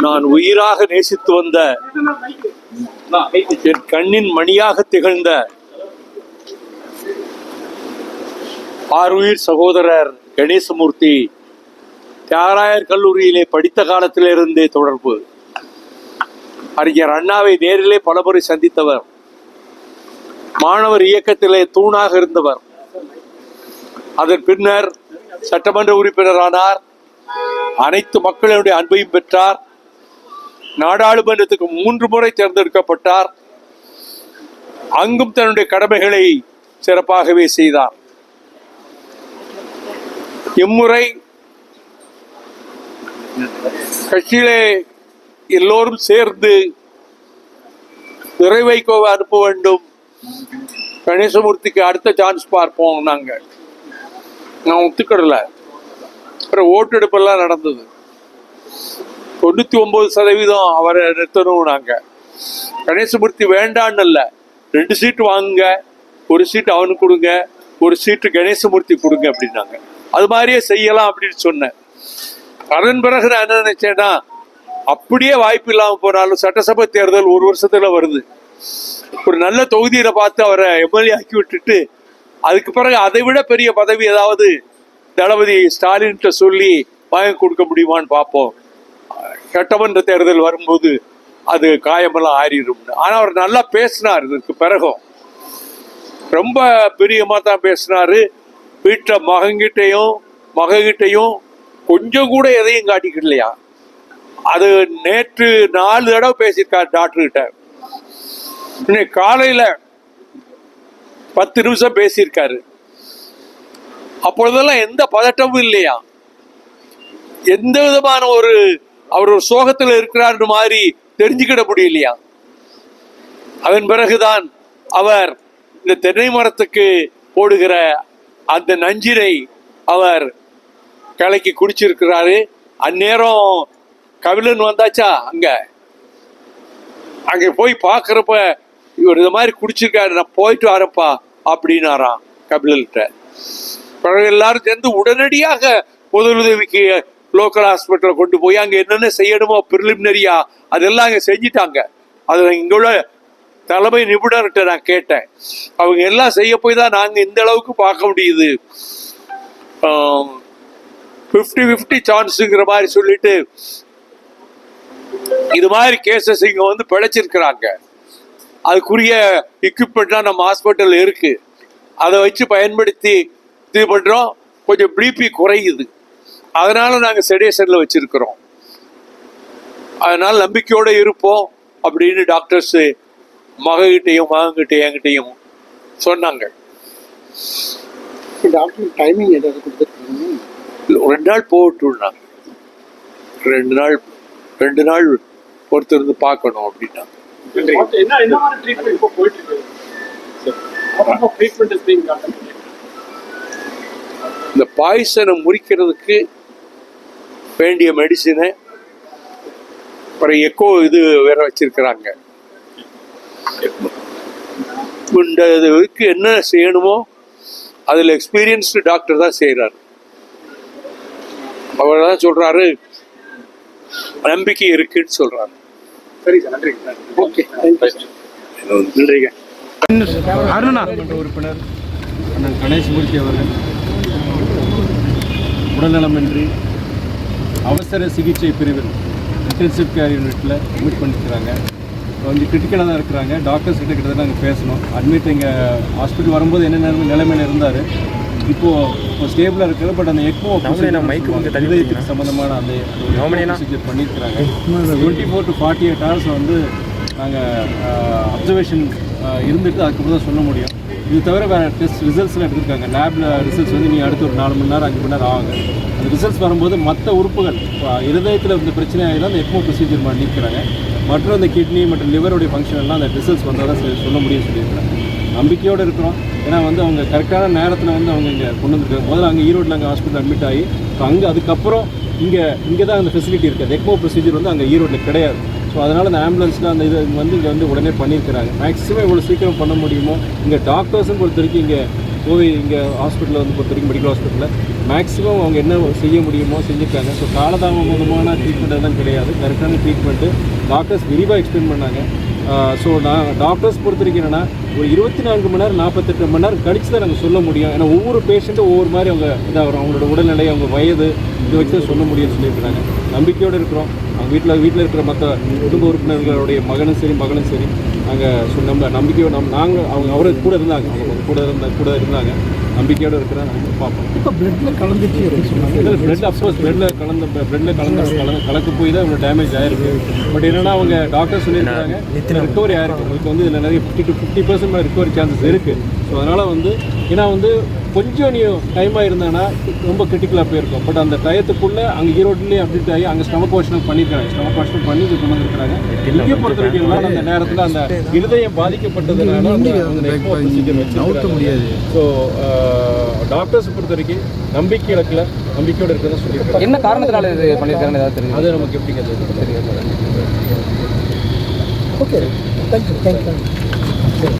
நான் உயிராக நேசித்து வந்த என் கண்ணின் மணியாக திகழ்ந்த ஆருயிர் சகோதரர் கணேசமூர்த்தி தியாகராயர் கல்லூரியிலே படித்த காலத்திலிருந்தே தொடர்பு. அறிஞர் அண்ணாவை நேரிலே பலமுறை சந்தித்தவர். மாணவர் இயக்கத்திலே தூணாக இருந்தவர். அதன் பின்னர் சட்டமன்ற உறுப்பினரானார். அனைத்து மக்களுடைய அன்பையும் பெற்றார். நாடாளுமன்றத்துக்கு 3 முறை தேர்ந்தெடுக்கப்பட்டார். அங்கும் தன்னுடைய கடமைகளை சிறப்பாகவே செய்தார். இம்முறை கட்சியிலே எல்லோரும் சேர்ந்து துரை வைகோவை அனுப்ப வேண்டும், கணேசமூர்த்திக்கு அடுத்த சான்ஸ் பார்ப்போம். நான் ஒத்துக்கிடல. அப்புறம் ஓட்டெடுப்பெல்லாம் நடந்தது. 99% அவரை நிறுத்தணும். கணேசமூர்த்தி வேண்டான்னு இல்லை, 2 சீட்டு வாங்குங்க, 1 சீட்டு அவனுக்கு கொடுங்க, 1 சீட்டு கணேசமூர்த்தி கொடுங்க அப்படின்னாங்க. அது மாதிரியே செய்யலாம் அப்படின்னு சொன்னேன். அதன் பிறகு நான் என்ன நினைச்சேன்னா, அப்படியே வாய்ப்பு இல்லாமல் போனாலும் சட்டசபை தேர்தல் 1 வருஷத்துல வருது. ஒரு நல்ல தொகுதியில பார்த்து அவரை எம்எல்ஏ ஆக்கி விட்டுட்டு அதுக்கு பிறகு அதை விட பெரிய பதவி ஏதாவது தளபதி ஸ்டாலின்கிட்ட சொல்லி வாங்கி கொடுக்க முடியுமான்னு பார்ப்போம். சட்டமன்ற தேர்தல் வரும்போது அது காயமெல்லாம் ஆறிடும். ஆனால் அவர் நல்லா பேசினார். இதற்கு பிறகும் ரொம்ப பிரியமாக தான் பேசினாரு. வீட்டில் மகங்கிட்டையும் கொஞ்சம் கூட எதையும் காட்டிக்கலையா. அது நேற்று 4 தடவை பேசியிருக்காரு டாக்டர்கிட்ட. இன்னைக்கு காலையில் 10 நிமிஷம் பேசியிருக்காரு. அப்பொழுதெல்லாம் எந்த பதட்டமும் இல்லையா, எந்த விதமான அவர் ஒரு சோகத்தில் இருக்கிறார் மாதிரி தெரிஞ்சுக்கிட முடியலையா. அதன் பிறகுதான் அவர் இந்த தென்னை மரத்துக்கு போடுகிற அந்த நஞ்சினை அவர் கலக்கி குடிச்சிருக்கிறாரு. அந்நேரம் கபிலன் வந்தாச்சா, அங்கே போய் பார்க்குறப்ப இவர் இது மாதிரி குடிச்சிருக்காரு, நான் போயிட்டு வரப்பா அப்படின்னாராம் கபிலன்கிட்ட. பிறகு எல்லாரும் சேர்ந்து உடனடியாக முதலுதவிக்கு லோக்கல் ஹாஸ்பிட்டலில் கொண்டு போய் அங்கே என்னென்ன செய்யணுமோ ப்ரிலிமினரியா அதெல்லாம் அங்கே செஞ்சிட்டாங்க. அதில் இங்குள்ள தலைமை நிபுணர்கிட்ட நான் கேட்டேன். அவங்க எல்லாம் செய்ய போய் தான் நாங்கள் இந்த அளவுக்கு பார்க்க முடியுது. 50-50 சான்ஸுங்கிற மாதிரி சொல்லிட்டு இது மாதிரி கேசஸ் இங்கே வந்து பிழைச்சிருக்கிறாங்க. அதுக்குரிய எக்யூப்மெண்ட்லாம் நம்ம ஹாஸ்பிட்டல் இருக்கு. அதை வச்சு பயன்படுத்தி இது பண்ணுறோம். கொஞ்சம் பிபி குறையுது, அதனால நாங்கள் செடேஷனில் வச்சிருக்கிறோம். அதனால நம்பிக்கையோடு இருப்போம் அப்படின்னு டாக்டர்ஸ் மகன்கிட்டையும் என்கிட்டையும் சொன்னாங்க. டாக்டர் டைமிங் ஏதாவது கொடுத்துருக்காங்க? 2 நாள் போட்டுனாங்க. 2 நாள் பொறுத்து இருந்து பார்க்கணும் அப்படின்னா. இந்த பாய்சனை முறிக்கிறதுக்கு வேண்டிய மெடிசினை அப்புறம் எக்கோ இது வேற வச்சிருக்கிறாங்க. இந்த இதுக்கு என்ன செய்யணுமோ அதில் எக்ஸ்பீரியன்ஸ்டு டாக்டர் தான் செய்கிறாரு. அவர் தான் சொல்றாரு, நம்பிக்கை இருக்குன்னு சொல்றாரு. சரி சார், நன்றி. ஓகே, நன்றிங்க. நாடாளுமன்ற உறுப்பினர் அண்ணன் கணேசமூர்த்தி அவர்கள் உடல்நலமின்றி அவசர சிகிச்சை பிரிவில் இன்டென்சிவ் கேர் யூனிட்டில் அட்மிட் பண்ணியிருக்கிறாங்க. கொஞ்சம் கிரிட்டிக்கலாக தான் இருக்கிறாங்க. டாக்டர்ஸ் கிட்ட நாங்கள் பேசணும். அட்மிட் இங்கே ஹாஸ்பிட்டல் வரும்போது என்ன நிலைமையில் இருந்தார், இப்போது ஸ்டேபிளாக இருக்கிற. பட் அந்த எக்மோ இதயத்துக்கு சம்மந்தமான அந்த ப்ரொசீஜர் பண்ணியிருக்கிறாங்க. 24 to 48 hours வந்து நாங்கள் அப்சர்வேஷன் இருந்துட்டு அதுக்கப்புறம் தான் சொல்ல முடியும். இது தவிர வேறு டெஸ்ட் ரிசல்ட்ஸ்லாம் எடுத்துருக்காங்க. லேபில் ரிசல்ட்ஸ் வந்து நீங்கள் அடுத்து ஒரு 4 மணி நேரம் 5 மணி நேரம் ஆகுங்க. அந்த ரிசல்ட்ஸ் வரும்போது மற்ற உறுப்புகள் இருதயத்தில் இந்த பிரச்சனை ஆகி தான் அந்த எக்மோ ப்ரொசீஜர் பண்ணியிருக்கிறாங்க. மற்றும் அந்த கிட்னி மற்றும் லிவருடைய ஃபங்க்ஷன் எல்லாம் அந்த ரிசல்ட்ஸ் வந்தால் தான் சொல்ல முடியும்னு சொல்லியிருக்கிறாங்க. நம்பிக்கையோடு இருக்கிறோம். ஏன்னா வந்து அவங்க கரெக்டான நேரத்தில் வந்து அவங்க இங்கே கொண்டு வந்துருக்காங்க. முதல்ல அங்கே ஈரோட்டில் அங்கே ஹாஸ்பிட்டல் அட்மிட் ஆகி அங்கே அதுக்கப்புறம் இங்கே தான் அந்த ஃபெசிலிட்டி இருக்குது. எக்மோ ப்ரொசீஜர் வந்து அங்கே ஈரோட்டில் கிடையாது. ஸோ அதனால் அந்த ஆம்புலன்ஸில் அந்த இது வந்து இங்கே வந்து உடனே பண்ணியிருக்கிறாங்க. மேக்ஸிமம் இவ்வளோ சீக்கிரம் பண்ண முடியுமோ. இங்கே டாக்டர்ஸும் பொறுத்த வரைக்கும் இங்கே கோவை இங்கே ஹாஸ்பிட்டலில் வந்து பொறுத்த வரைக்கும் மெடிக்கல் ஹாஸ்பிட்டலில் மேக்ஸிமம் அவங்க என்ன செய்ய முடியுமோ செஞ்சுருக்காங்க. ஸோ காலதாமதமான ட்ரீட்மெண்ட் எல்லாம் கிடையாது, கரெக்டான ட்ரீட்மெண்ட்டு டாக்டர்ஸ் விரிவாக எக்ஸ்பிளைன் பண்ணாங்க. ஸோ நான் டாக்டர்ஸ் பொறுத்த வரைக்கும் என்னென்னா ஒரு 24 மணி நேரம் 48 மணி நேரம் கழிச்சு தான் நாங்கள் சொல்ல முடியும். ஏன்னா ஒவ்வொரு பேஷண்ட்டும் ஒவ்வொரு மாதிரி அவங்க இதாகிறோம், அவங்களோட உடல்நிலை, அவங்க வயது இதை வச்சு தான் சொல்ல முடியும்னு சொல்லியிருக்கிறாங்க. நம்பிக்கையோடு இருக்கிறோம். அவங்க வீட்டில் இருக்கிற மற்ற குடும்ப உறுப்பினர்களுடைய மகனும் சரி நாங்கள் நம்ம நம்பிக்கையோடு நாங்கள் அவருக்கு கூட இருந்தாங்க, அவங்க கூட இருந்தாங்க, நம்பிக்கையோடு இருக்கிறாங்க. நாங்கள் பார்ப்போம். இப்போ பிளட்டில் கலந்துச்சு அப்படின்னு சொன்னாங்க. இதில் பிளட் அப்கோர்ஸ் பிளட்டில் கலக்க போய் தான் இவ்வளோ டேமேஜ் ஆயிருக்கு. பட் என்னென்னா அவங்க டாக்டர் சொல்லியிருக்காங்க ரிகவரி ஆயிருக்கு, உங்களுக்கு வந்து இதில் நிறைய 50% ரிகவரி சான்சஸ் இருக்குது. ஸோ அதனால் வந்து ஏன்னா வந்து கொஞ்சம் நீ டைமாக இருந்தானா ரொம்ப கிரிட்டிக்கலாக போயிருக்கும். பட் அந்த டயத்துக்குள்ளே அங்கே ஈரோட்லேயே அப்டேட் ஆகி அங்கே ஸ்டமக் வாஷன் பண்ணியிருக்காங்க, ஸ்டமக் வாஷன் பண்ணி இது கொண்டு வந்துருக்காங்க. இங்கே பொறுத்த வரைக்கும் அந்த நேரத்தில் அந்த இருதயம் பாதிக்கப்பட்டதுனால நவுத்த முடியாது. ஸோ டாக்டர்ஸ் பொறுத்த வரைக்கும் நம்பிக்கை இழக்கல, நம்பிக்கையோடு இருக்கிறதா சொல்லியிருக்காங்க. என்ன காரணத்தினால இது பண்ணியிருக்காங்கன்னு ஏதாவது தெரியும்? அது நமக்கு எப்படிங்க தெரியும்? Okay, thank you.